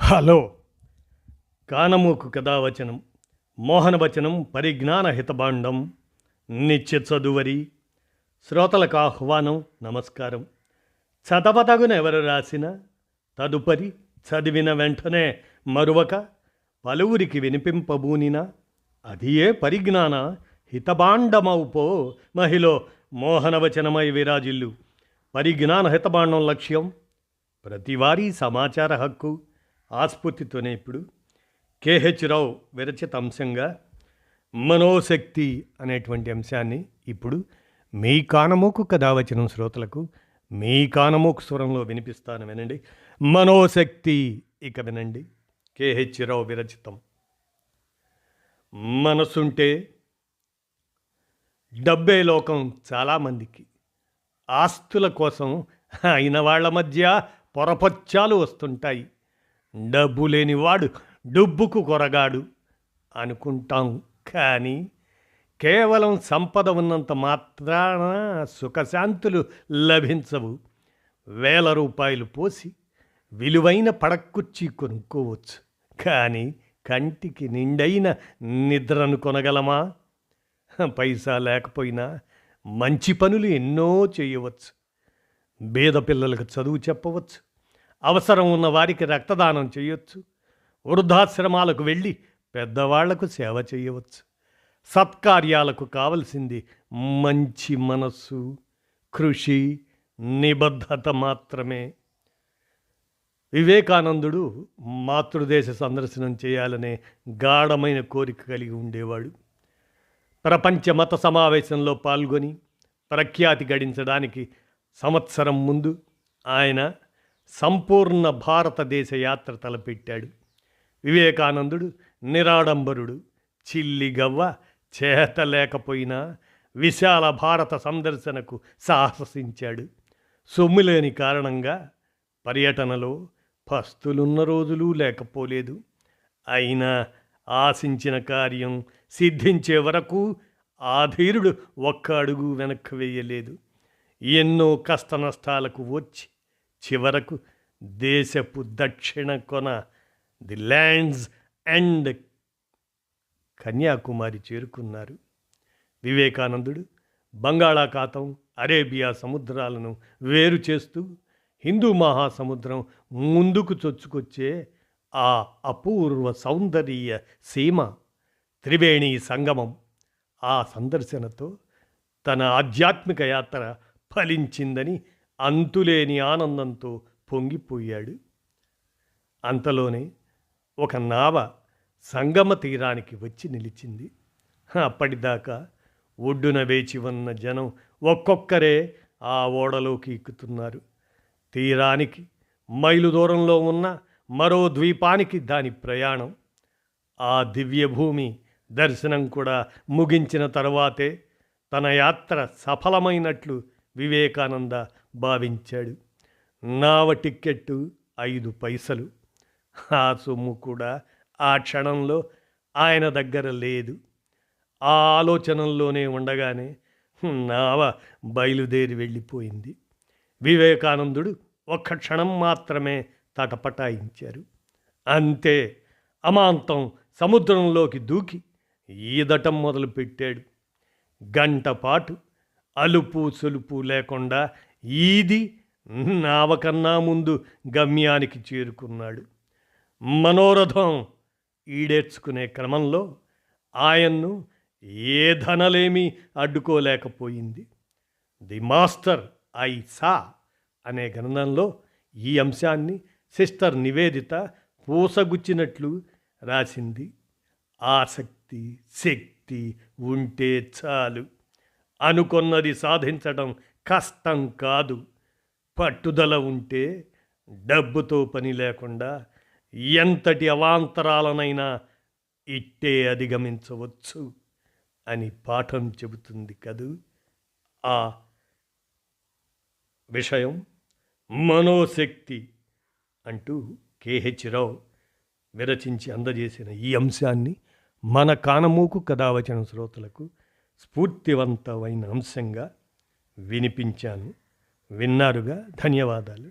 Hello. కానమూకు కథావచనం మోహనవచనం పరిజ్ఞాన హితభాండం నిత్య చదువరి శ్రోతలకు ఆహ్వానం. నమస్కారం. చదవదగునెవరు రాసిన తదుపరి చదివిన వెంటనే మరువక పలువురికి వినిపింపబూనిన అది ఏ పరిజ్ఞాన హితభాండమవుపో మహిళ మోహనవచనమై విరాజిల్లు. పరిజ్ఞాన హితభాండం లక్ష్యం ప్రతివారీ సమాచార హక్కు. ఆస్ఫూర్తితోనే ఇప్పుడు కేహెచ్ రావు విరచిత అంశంగా మనోశక్తి అనేటువంటి అంశాన్ని ఇప్పుడు మీ కానమోకు కథావచనం శ్రోతలకు మీ కానమోకు స్వరంలో వినిపిస్తాను, వినండి. మనోశక్తి. ఇక వినండి. కేహెచ్ రావు విరచితం. మనసుంటే డబ్బే లోకం చాలామందికి. ఆస్తుల కోసం అయిన వాళ్ళ మధ్య పొరపచ్చాలు వస్తుంటాయి. డబ్బు లేనివాడు డబ్బుకు కొరగాడు అనుకుంటాం, కానీ కేవలం సంపద ఉన్నంత మాత్రాన సుఖశాంతులు లభించవు. వేల రూపాయలు పోసి విలువైన పడక్కుర్చీ కొనుక్కోవచ్చు, కానీ కంటికి నిండైన నిద్రను కొనగలమా? పైసా లేకపోయినా మంచి పనులు ఎన్నో చేయవచ్చు. బీద పిల్లలకు చదువు చెప్పవచ్చు, అవసరం ఉన్న వారికి రక్తదానం చేయవచ్చు, వృద్ధాశ్రమాలకు వెళ్ళి పెద్దవాళ్లకు సేవ చేయవచ్చు. సత్కార్యాలకు కావలసింది మంచి మనస్సు, కృషి, నిబద్ధత మాత్రమే. వివేకానందుడు మాతృదేశ సందర్శనం చేయాలనే గాఢమైన కోరిక కలిగి ఉండేవాడు. ప్రపంచ మత సమావేశంలో పాల్గొని ప్రఖ్యాతి గడించడానికి సంవత్సరం ముందు ఆయన సంపూర్ణ భారతదేశ యాత్ర తలపెట్టాడు. వివేకానందుడు నిరాడంబరుడు, చిల్లిగవ్వ చేత లేకపోయినా విశాల భారత సందర్శనకు సాహసించాడు. సొమ్ములేని కారణంగా పర్యటనలో పస్తులున్న రోజులు లేకపోలేదు. అయినా ఆశించిన కార్యం సిద్ధించే వరకు ఆ ధీరుడు ఒక్క అడుగు వెనక్కి వేయలేదు. ఎన్నో కష్ట నష్టాలకు వచ్చి చివరకు దేశపు దక్షిణ కొన ది ల్యాండ్స్ అండ్ కన్యాకుమారి చేరుకున్నారు. వివేకానందుడు బంగాళాఖాతం, అరేబియా సముద్రాలను వేరు చేస్తూ హిందూ మహాసముద్రం ముందుకు చొచ్చుకొచ్చే ఆ అపూర్వ సౌందర్య సీమ త్రివేణి సంగమం. ఆ సందర్శనతో తన ఆధ్యాత్మిక యాత్ర ఫలించిందని అంతులేని ఆనందంతో పొంగిపోయాడు. అంతలోనే ఒక నావ సంగమ తీరానికి వచ్చి నిలిచింది. అప్పటిదాకా ఒడ్డున వేచి ఉన్న జనం ఒక్కొక్కరే ఆ ఓడలోకి ఎక్కుతున్నారు. తీరానికి మైలు దూరంలో ఉన్న మరో ద్వీపానికి దాని ప్రయాణం. ఆ దివ్యభూమి దర్శనం కూడా ముగించిన తరువాతే తన యాత్ర సఫలమైనట్లు వివేకానంద భావించాడు. నావ టిక్కెట్టు 5 పైసలు. ఆ సొమ్ము కూడా ఆ క్షణంలో ఆయన దగ్గర లేదు. ఆ ఆలోచనల్లోనే ఉండగానే నావ బయలుదేరి వెళ్ళిపోయింది. వివేకానందుడు ఒక్క క్షణం మాత్రమే తటపటాయించారు. అంతే, అమాంతం సముద్రంలోకి దూకి ఈదటం మొదలుపెట్టాడు. గంట పాటు అలుపు సొలుపు లేకుండా ఈది నావకన్నా ముందు గమ్యానికి చేరుకున్నాడు. మనోరథం ఈడేర్చుకునే క్రమంలో ఆయన్ను ఏ ధనలేమీ అడ్డుకోలేకపోయింది. ది మాస్టర్ ఐ సా అనే గ్రంథంలో ఈ అంశాన్ని సిస్టర్ నివేదిత పూసగుచ్చినట్లు రాసింది. ఆసక్తి, శక్తి ఉంటే చాలు. అనుకొన్నది సాధించడం కష్టం కాదు. పట్టుదల ఉంటే డబ్బుతో పని లేకుండా ఎంతటి అవాంతరాలనైనా ఇట్టే అధిగమించవచ్చు అని పాఠం చెబుతుంది కదూ. ఆ విషయం మనోశక్తి అంటూ కేహెచ్ రావు విరచించి అందజేసిన ఈ అంశాన్ని మన కానమూకు కథావచన శ్రోతలకు స్ఫూర్తివంతమైన అంశంగా వినిపించాను. విన్నారుగా. ధన్యవాదాలు.